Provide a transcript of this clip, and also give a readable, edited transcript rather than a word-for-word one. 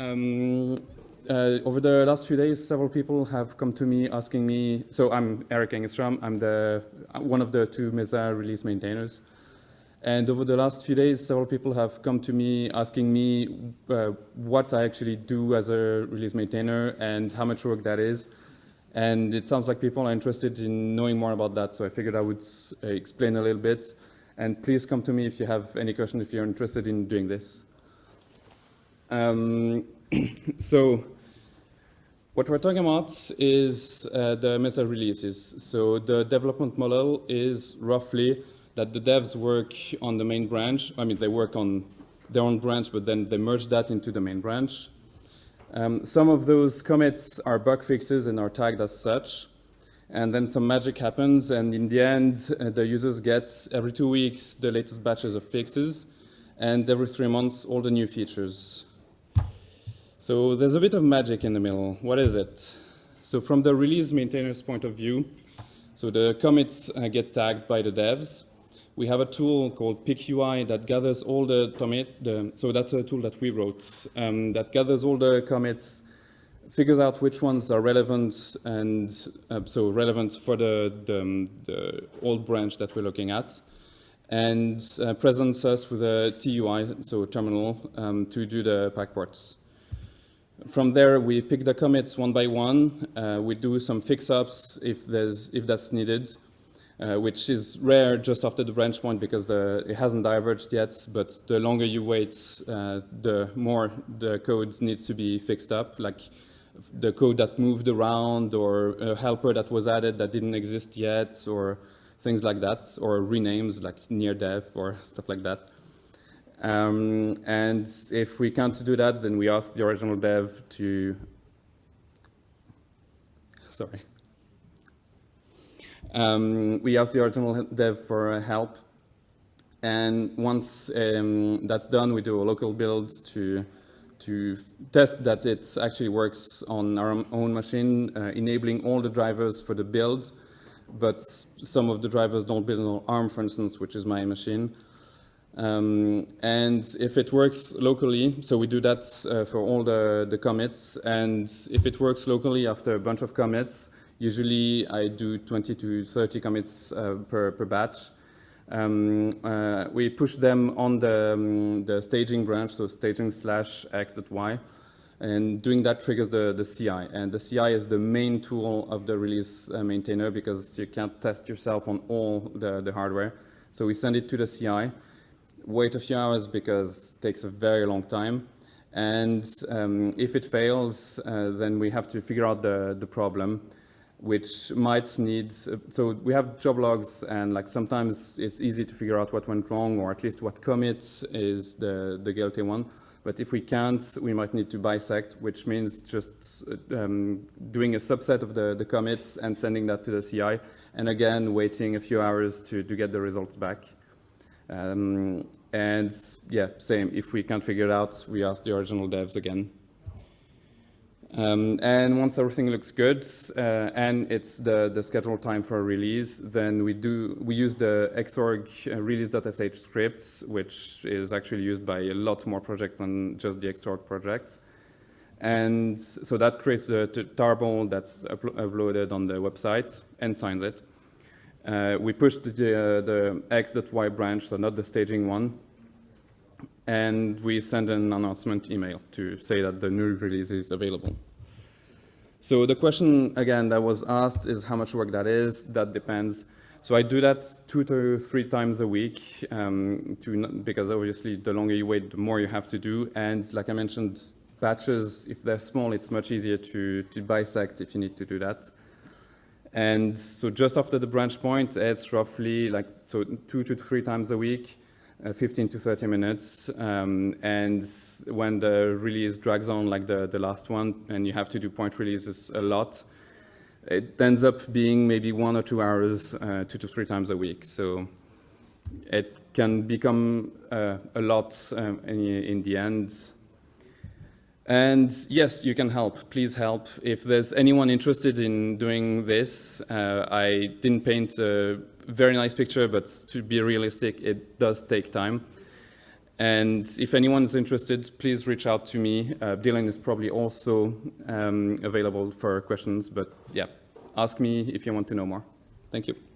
Over the last few days, several people have come to me asking me, so I'm Eric Engestrom, I'm one of the two Mesa release maintainers. And over the last few days, several people have come to me asking me what I actually do as a release maintainer and how much work that is. And it sounds like people are interested in knowing more about that, so I figured I would explain a little bit. And please come to me if you have any question, if you're interested in doing this. So what we're talking about is the Mesa releases. So the development model is roughly that the devs work on the main branch. I mean, they work on their own branch, but then they merge that into the main branch. Some of those commits are bug fixes and are tagged as such. And then some magic happens, and in the end, the users get every 2 weeks the latest batches of fixes, and every 3 months all the new features. So there's a bit of magic in the middle. What is it? So from the release maintainer's point of view, so the commits get tagged by the devs. We have a tool called PickUI that gathers all the so that's a tool that we wrote, that gathers all the commits, figures out which ones are relevant, and so relevant for the old branch that we're looking at, and presents us with a TUI, so terminal, to do the backports. From there, we pick the commits one by one. We do some fix-ups if that's needed, which is rare just after the branch point because it hasn't diverged yet, but the longer you wait, the more the code needs to be fixed up, like the code that moved around or a helper that was added that didn't exist yet or things like that, or renames like near dev or stuff like that. And if we can't do that, then we ask the original dev to, sorry. We ask the original dev for help. And once that's done, we do a local build to test that it actually works on our own machine, enabling all the drivers for the build. But some of the drivers don't build on ARM, for instance, which is my machine. And if it works locally, so we do that for all the commits, and if it works locally after a bunch of commits, usually I do 20 to 30 commits per batch. We push them on the staging branch, so staging/x.y, and doing that triggers the CI. And the CI is the main tool of the release maintainer because you can't test yourself on all the hardware. So we send it to the CI. Wait a few hours because it takes a very long time. And if it fails, then we have to figure out the problem, which might need, so we have job logs, and like sometimes it's easy to figure out what went wrong, or at least what commit is the guilty one. But if we can't, we might need to bisect, which means just doing a subset of the commits and sending that to the CI, and again, waiting a few hours to get the results back. And yeah, same, if we can't figure it out, we ask the original devs again. And once everything looks good, and it's the scheduled time for a release, then we use the X.Org release.sh scripts, which is actually used by a lot more projects than just the X.Org project. And so that creates the tarball that's uploaded on the website and signs it. We push the x.y branch, so not the staging one, and we send an announcement email to say that the new release is available. So the question, again, that was asked is how much work that is. That depends. So I do that 2 to 3 times a week, because obviously the longer you wait, the more you have to do. And like I mentioned, batches, if they're small, it's much easier to bisect if you need to do that. And so just after the branch point, it's roughly like 2 to 3 times a week, 15 to 30 minutes. And when the release drags on like the last one, and you have to do point releases a lot, it ends up being maybe 1 or 2 hours, 2 to 3 times a week. So it can become a lot in the end. And yes, you can help. Please help. If there's anyone interested in doing this, I didn't paint a very nice picture, but to be realistic, it does take time. And if anyone is interested, please reach out to me. Dylan is probably also available for questions, but yeah, ask me if you want to know more. Thank you.